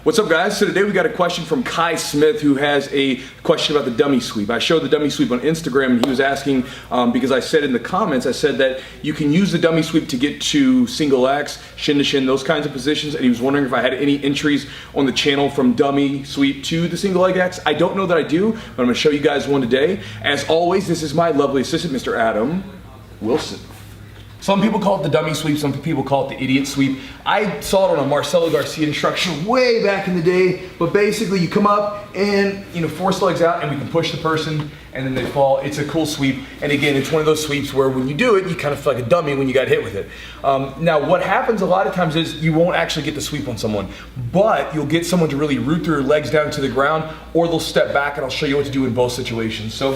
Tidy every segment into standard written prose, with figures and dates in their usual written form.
What's up, guys? So today we got a question from Kai Smith, who has a question about the dummy sweep. I showed the dummy sweep on Instagram, and he was asking, because I said in the comments, I said that you can use the dummy sweep to get to single X, shin to shin, those kinds of positions, and he was wondering if I had any entries on the channel from dummy sweep to the single leg X. I don't know that I do, but I'm going to show you guys one today. As always, this is my lovely assistant, Mr. Adam Wilson. Some people call it the dummy sweep, some people call it the idiot sweep. I saw it on a Marcelo Garcia instruction way back in the day, but basically you come up and force the legs out and we can push the person and then they fall. It's a cool sweep, and again, it's one of those sweeps where when you do it, you kind of feel like a dummy when you got hit with it. Now what happens a lot of times is you won't actually get the sweep on someone, but you'll get someone to really root their legs down to the ground, or they'll step back, and I'll show you what to do in both situations. So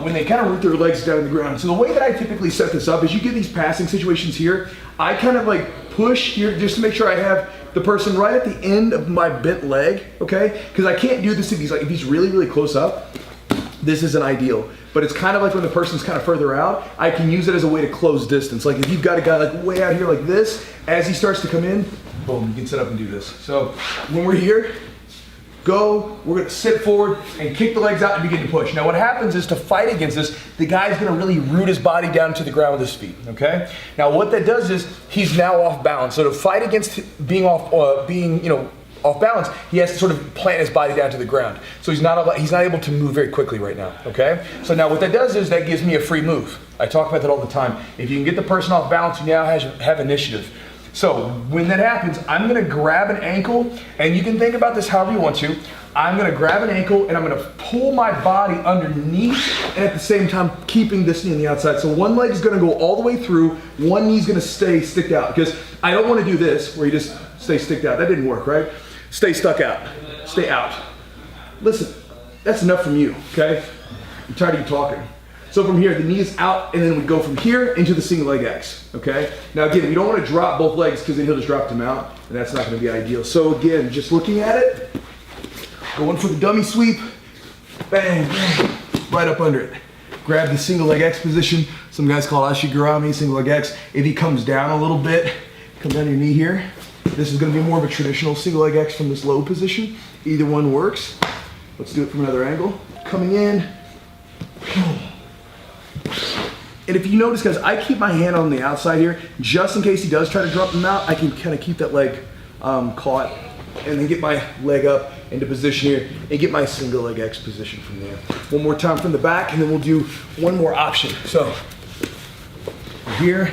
when they kind of root their legs down to the ground, so the way that I typically set this up is you get these passing situations here. I kind of like push here just to make sure I have the person right at the end of my bent leg, okay? Because I can't do this if he's really, really close up. This isn't ideal, but it's kind of like when the person's kind of further out, I can use it as a way to close distance. Like if you've got a guy like way out here like this, as he starts to come in, boom, you can sit up and do this. So when we're here, we're gonna sit forward and kick the legs out and begin to push. Now what happens is, to fight against this, the guy's gonna really root his body down to the ground with his feet, okay? Now what that does is, he's now off balance. So to fight against being off balance, he has to sort of plant his body down to the ground. So he's not able to move very quickly right now, okay? So now what that does is, that gives me a free move. I talk about that all the time. If you can get the person off balance, you now have initiative. So when that happens, I'm gonna grab an ankle, and you can think about this however you want to. I'm gonna grab an ankle and I'm gonna pull my body underneath, and at the same time keeping this knee on the outside. So one leg is gonna go all the way through, one knee's gonna stay sticked out, because I don't wanna do this where you just stay sticked out. That didn't work, right? Stay stuck out, stay out. Listen, that's enough from you, okay? I'm tired of you talking. So from here, the knee is out, and then we go from here into the single leg X, okay? Now again, you don't want to drop both legs, because then he'll just drop them out, and that's not going to be ideal. So again, just looking at it, going for the dummy sweep, bang, bang, right up under it. Grab the single leg X position. Some guys call it Ashigarami, single leg X. If he comes down a little bit, come down your knee here. This is going to be more of a traditional single leg X from this low position. Either one works. Let's do it from another angle. Coming in. And if you notice, guys, I keep my hand on the outside here, just in case he does try to drop them out. I can kind of keep that leg caught, and then get my leg up into position here, and get my single leg X position from there. One more time from the back, and then we'll do one more option. So here,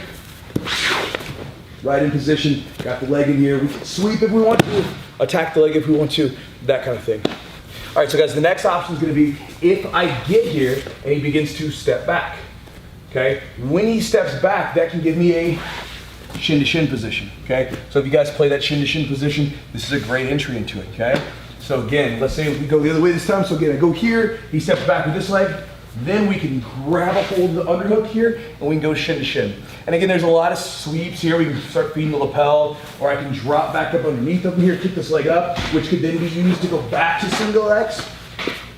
right in position, got the leg in here. We can sweep if we want to, attack the leg if we want to, that kind of thing. All right, so guys, the next option is going to be if I get here and he begins to step back. Okay, when he steps back, that can give me a shin to shin position. Okay, so if you guys play that shin to shin position, this is a great entry into it. Okay, so again, let's say we go the other way this time. So again, I go here, he steps back with this leg, then we can grab a hold of the underhook here, and we can go shin to shin. And again, there's a lot of sweeps here. We can start feeding the lapel, or I can drop back up underneath over here, kick this leg up, which could then be used to go back to single X.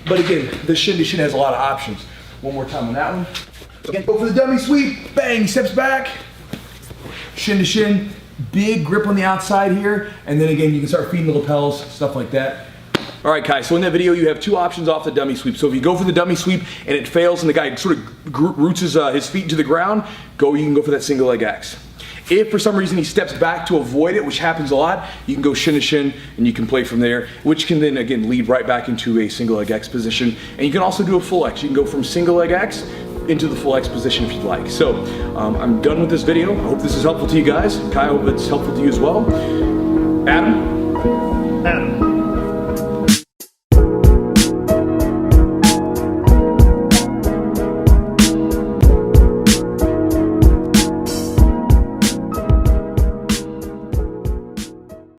But again, the shin to shin has a lot of options. One more time on that one. Again, go for the dummy sweep, bang, steps back, shin to shin, big grip on the outside here, and then again, you can start feeding the lapels, stuff like that. All right, Kai, so in that video, you have two options off the dummy sweep. So if you go for the dummy sweep and it fails and the guy sort of roots his feet into the ground, you can go for that single leg X. If for some reason he steps back to avoid it, which happens a lot, you can go shin to shin and you can play from there, which can then again lead right back into a single leg X position. And you can also do a full X. You can go from single leg X into the full X position if you'd like. So I'm done with this video. I hope this is helpful to you guys. Kai, I hope it's helpful to you as well. Adam?